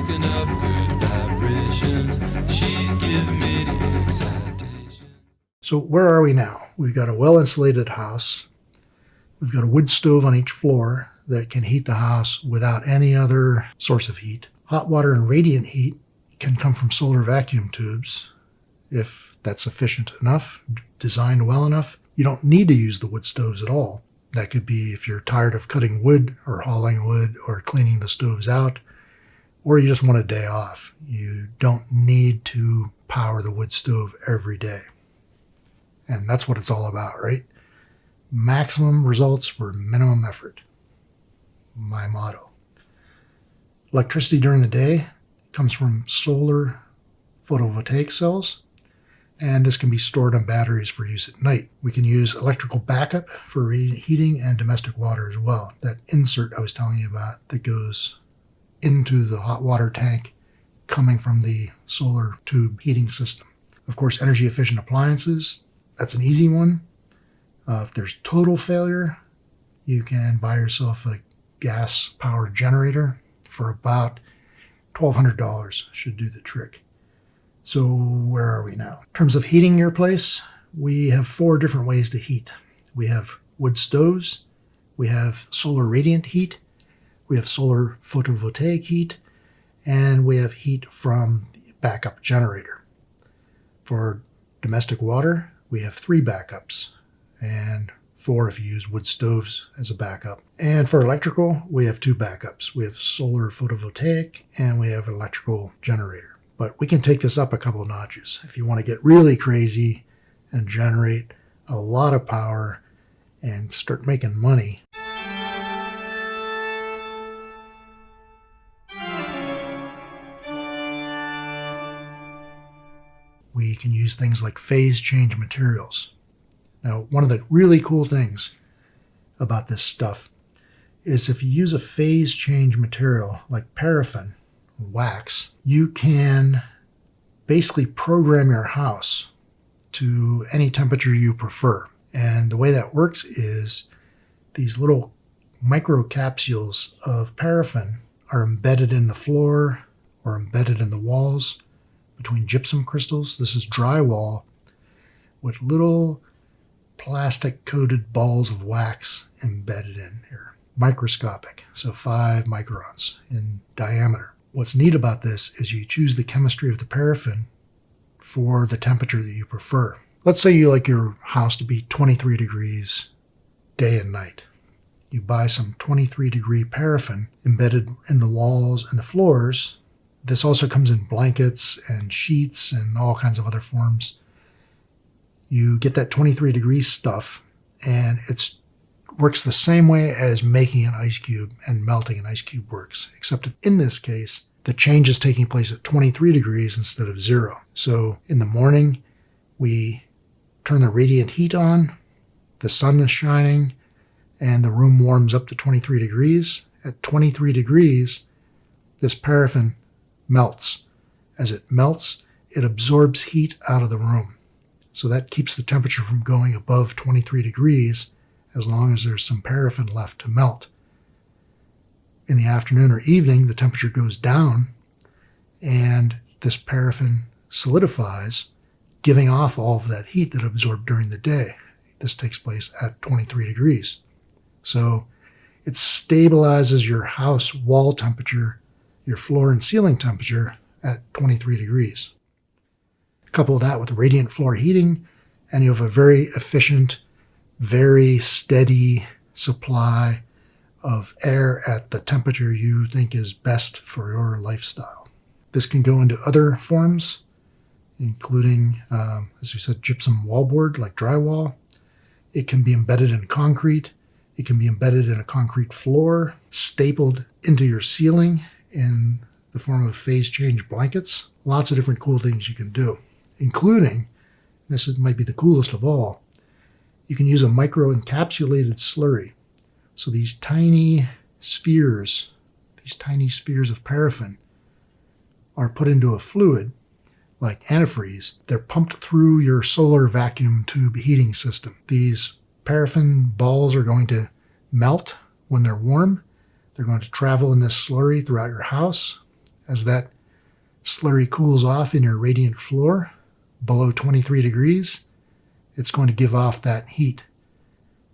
picking up good vibrations. She's giving me the excitation. So where are we now? We've got a well-insulated house. We've got a wood stove on each floor that can heat the house without any other source of heat. Hot water and radiant heat can come from solar vacuum tubes if that's efficient enough, designed well enough. You don't need to use the wood stoves at all. That could be if you're tired of cutting wood or hauling wood or cleaning the stoves out, or you just want a day off. You don't need to power the wood stove every day. And that's what it's all about, right? Maximum results for minimum effort. My motto. Electricity during the day comes from solar photovoltaic cells, and this can be stored on batteries for use at night. We can use electrical backup for heating and domestic water as well. That insert I was telling you about that goes into the hot water tank coming from the solar tube heating system. Of course, energy efficient appliances, that's an easy one. If there's total failure, you can buy yourself a gas-powered generator for about $1,200. Should do the trick. So where are we now? In terms of heating your place, we have 4 different ways to heat. We have wood stoves, we have solar radiant heat, we have solar photovoltaic heat, and we have heat from the backup generator. For domestic water, we have 3 backups, and 4 if you use wood stoves as a backup. And for electrical, we have 2 backups. We have solar photovoltaic, and we have an electrical generator. But we can take this up a couple of notches. If you want to get really crazy and generate a lot of power and start making money, we can use things like phase change materials. Now, one of the really cool things about this stuff is if you use a phase change material like paraffin, wax, you can basically program your house to any temperature you prefer. And the way that works is these little microcapsules of paraffin are embedded in the floor or embedded in the walls between gypsum crystals. This is drywall with little plastic coated balls of wax embedded in here. Microscopic, so 5 microns in diameter. What's neat about this is you choose the chemistry of the paraffin for the temperature that you prefer. Let's say you like your house to be 23 degrees day and night. You buy some 23-degree paraffin embedded in the walls and the floors. This also comes in blankets and sheets and all kinds of other forms. You get that 23-degree stuff, and it works the same way as making an ice cube and melting an ice cube works, except in this case, the change is taking place at 23 degrees instead of 0. So in the morning, we turn the radiant heat on, the sun is shining, and the room warms up to 23 degrees. At 23 degrees, this paraffin melts. As it melts, it absorbs heat out of the room. So that keeps the temperature from going above 23 degrees as long as there's some paraffin left to melt. In the afternoon or evening, the temperature goes down and this paraffin solidifies, giving off all of that heat that absorbed during the day. This takes place at 23 degrees. So it stabilizes your house wall temperature, your floor and ceiling temperature at 23 degrees. Couple that with radiant floor heating, and you have a very efficient, very steady supply of air at the temperature you think is best for your lifestyle. This can go into other forms, including, as we said, gypsum wallboard like drywall. It can be embedded in concrete. It can be embedded in a concrete floor, stapled into your ceiling in the form of phase change blankets. Lots of different cool things you can do, including, might be the coolest of all, you can use a micro-encapsulated slurry. So these tiny spheres of paraffin are put into a fluid like antifreeze. They're pumped through your solar vacuum tube heating system. These paraffin balls are going to melt when they're warm. They're going to travel in this slurry throughout your house, as that slurry cools off in your radiant floor below 23 degrees, it's going to give off that heat.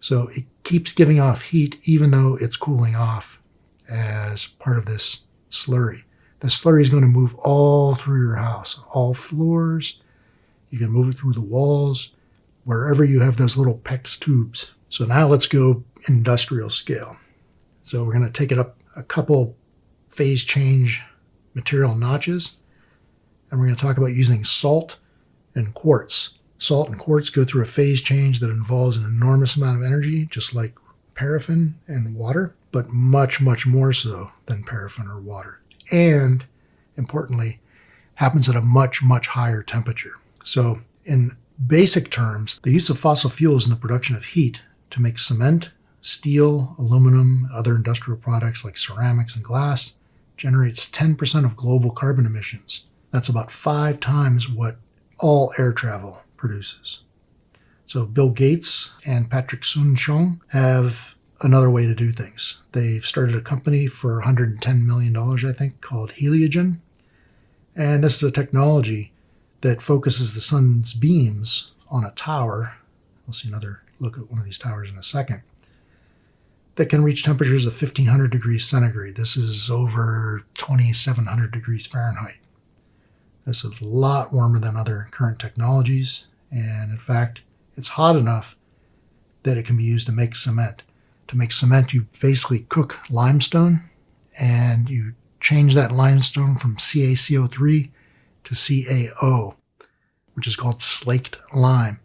So it keeps giving off heat even though it's cooling off as part of this slurry. The slurry is going to move all through your house, all floors. You can move it through the walls, wherever you have those little PEX tubes. So now let's go industrial scale. So we're going to take it up a couple phase change material notches, and we're going to talk about using salt and quartz. Salt and quartz go through a phase change that involves an enormous amount of energy, just like paraffin and water, but much, much more so than paraffin or water. And importantly, happens at a much, much higher temperature. So in basic terms, the use of fossil fuels in the production of heat to make cement, steel, aluminum, other industrial products like ceramics and glass generates 10% of global carbon emissions. That's about 5 times what all air travel produces. So Bill Gates and Patrick Soon-Shiong have another way to do things. They've started a company for $110 million, I think, called Heliogen. And this is a technology that focuses the sun's beams on a tower. We'll see another look at one of these towers in a second. That can reach temperatures of 1,500 degrees centigrade. This is over 2,700 degrees Fahrenheit. This is a lot warmer than other current technologies. And in fact, it's hot enough that it can be used to make cement. To make cement, you basically cook limestone and you change that limestone from CaCO3 to CaO, which is called slaked lime.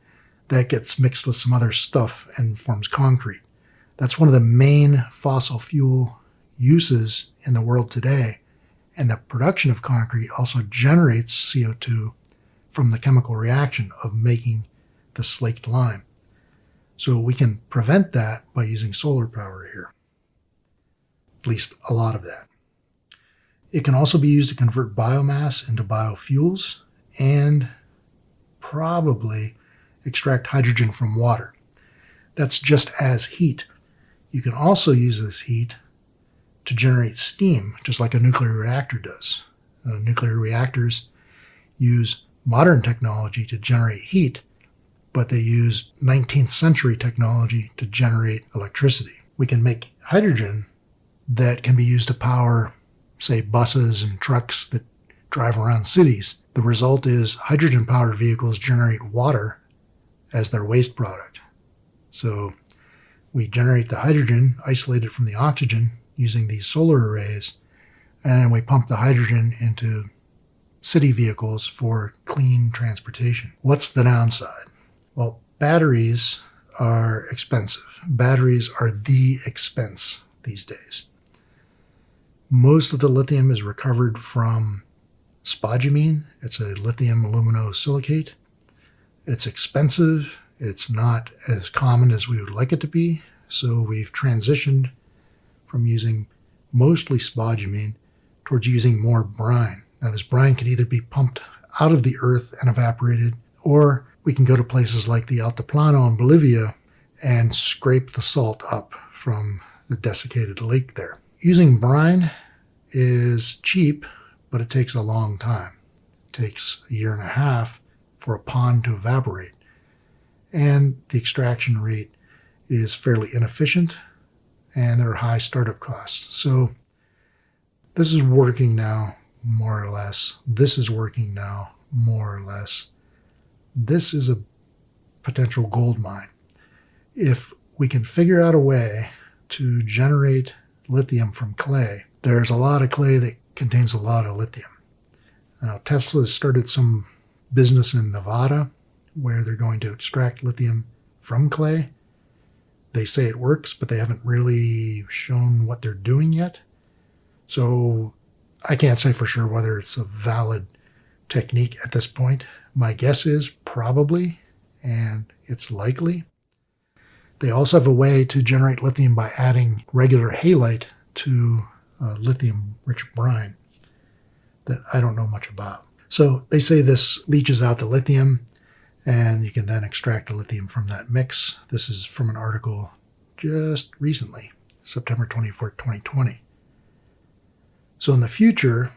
That gets mixed with some other stuff and forms concrete. That's one of the main fossil fuel uses in the world today. And the production of concrete also generates CO2 from the chemical reaction of making the slaked lime. So we can prevent that by using solar power here. At least a lot of that. It can also be used to convert biomass into biofuels and probably extract hydrogen from water. That's just as heat. You can also use this heat to generate steam, just like a nuclear reactor does. Nuclear reactors use modern technology to generate heat, but they use 19th century technology to generate electricity. We can make hydrogen that can be used to power, say, buses and trucks that drive around cities. The result is hydrogen-powered vehicles generate water as their waste product. So we generate the hydrogen, isolate it from the oxygen using these solar arrays, and we pump the hydrogen into city vehicles for clean transportation. What's the downside? Well, batteries are expensive. Batteries are the expense these days. Most of the lithium is recovered from spodumene. It's a lithium aluminosilicate. It's expensive. It's not as common as we would like it to be. So we've transitioned from using mostly spodumene towards using more brine. Now this brine can either be pumped out of the earth and evaporated, or we can go to places like the Altiplano in Bolivia and scrape the salt up from the desiccated lake there. Using brine is cheap, but it takes a long time. It takes 1.5 years for a pond to evaporate. And the extraction rate is fairly inefficient, and there are high startup costs. So this is working now, more or less. This is working now, more or less. This is a potential gold mine. If we can figure out a way to generate lithium from clay, there's a lot of clay that contains a lot of lithium. Now, Tesla has started some business in Nevada where they're going to extract lithium from clay. They say it works, but they haven't really shown what they're doing yet. So I can't say for sure whether it's a valid technique at this point. My guess is probably, and it's likely. They also have a way to generate lithium by adding regular halite to lithium-rich brine that I don't know much about. So they say this leaches out the lithium, and you can then extract the lithium from that mix. This is from an article just recently, September 24th, 2020. So in the future,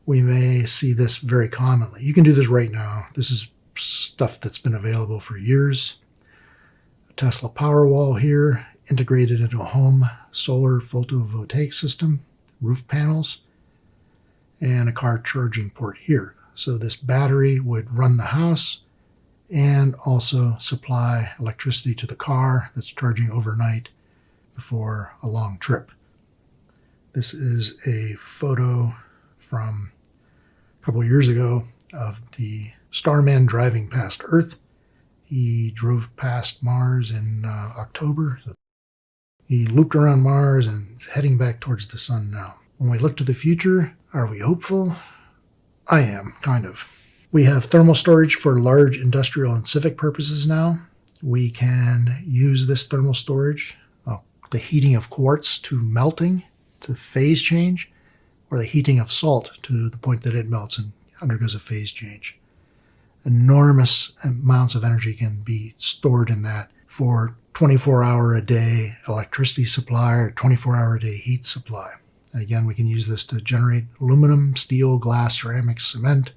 we may see this very commonly. You can do this right now. This is stuff that's been available for years. A Tesla Powerwall here, integrated into a home solar photovoltaic system, roof panels, and a car charging port here. So this battery would run the house and also supply electricity to the car that's charging overnight before a long trip. This is a photo from a couple years ago of the Starman driving past Earth. He drove past Mars in October. So he looped around Mars and is heading back towards the sun now. When we look to the future, are we hopeful? I am, kind of. We have thermal storage for large industrial and civic purposes now. We can use this thermal storage, the heating of quartz to melting, to phase change, or the heating of salt to the point that it melts and undergoes a phase change. Enormous amounts of energy can be stored in that for 24-hour-a-day electricity supply or 24-hour-a-day heat supply. And again, we can use this to generate aluminum, steel, glass, ceramics, cement,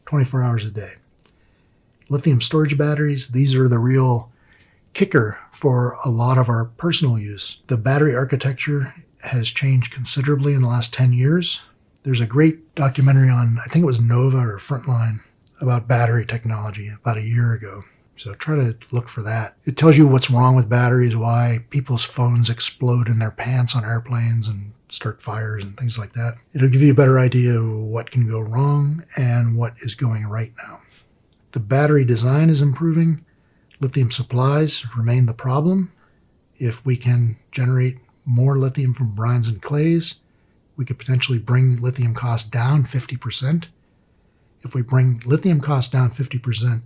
24 hours a day. Lithium storage batteries, these are the real kicker for a lot of our personal use. The battery architecture has changed considerably in the last 10 years. There's a great documentary on, I think it was Nova or Frontline, about battery technology about a year ago. So try to look for that. It tells you what's wrong with batteries, why people's phones explode in their pants on airplanes and start fires and things like that. It'll give you a better idea of what can go wrong and what is going right now. The battery design is improving. Lithium supplies remain the problem. If we can generate more lithium from brines and clays, we could potentially bring lithium costs down 50%. If we bring lithium costs down 50%,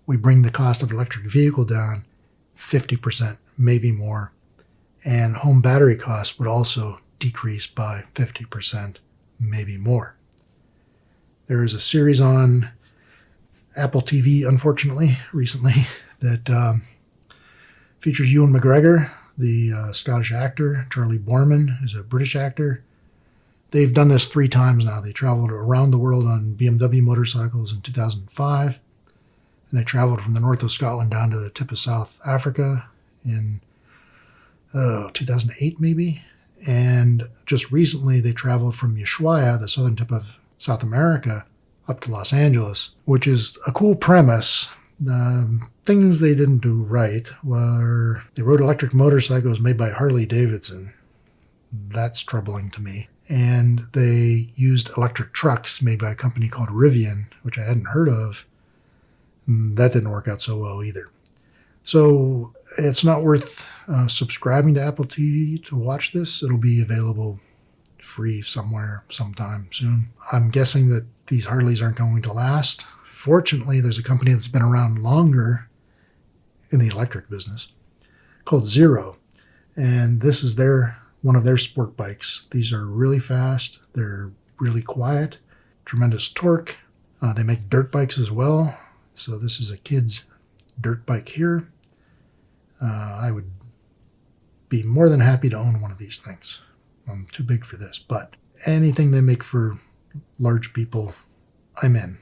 we bring the cost of electric vehicle down 50%, maybe more. And home battery costs would also decrease by 50%, maybe more. There is a series on Apple TV, unfortunately, recently, that features Ewan McGregor, the Scottish actor, Charlie Boorman, who's a British actor. They've done this 3 times now. They traveled around the world on BMW motorcycles in 2005. And they traveled from the north of Scotland down to the tip of South Africa in 2008 maybe. And just recently they traveled from Ushuaia, the southern tip of South America, up to Los Angeles, which is a cool premise. Things they didn't do right were they rode electric motorcycles made by Harley Davidson. That's troubling to me. And they used electric trucks made by a company called Rivian, which I hadn't heard of. That didn't work out so well either. So it's not worth subscribing to Apple TV to watch this. It'll be available free somewhere sometime soon. I'm guessing that these Harleys aren't going to last. Fortunately, there's a company that's been around longer in the electric business called Zero. And this is one of their sport bikes. These are really fast. They're really quiet, tremendous torque. They make dirt bikes as well. So this is a kid's dirt bike here. I would be more than happy to own one of these things. I'm too big for this, but anything they make for large people, I'm in.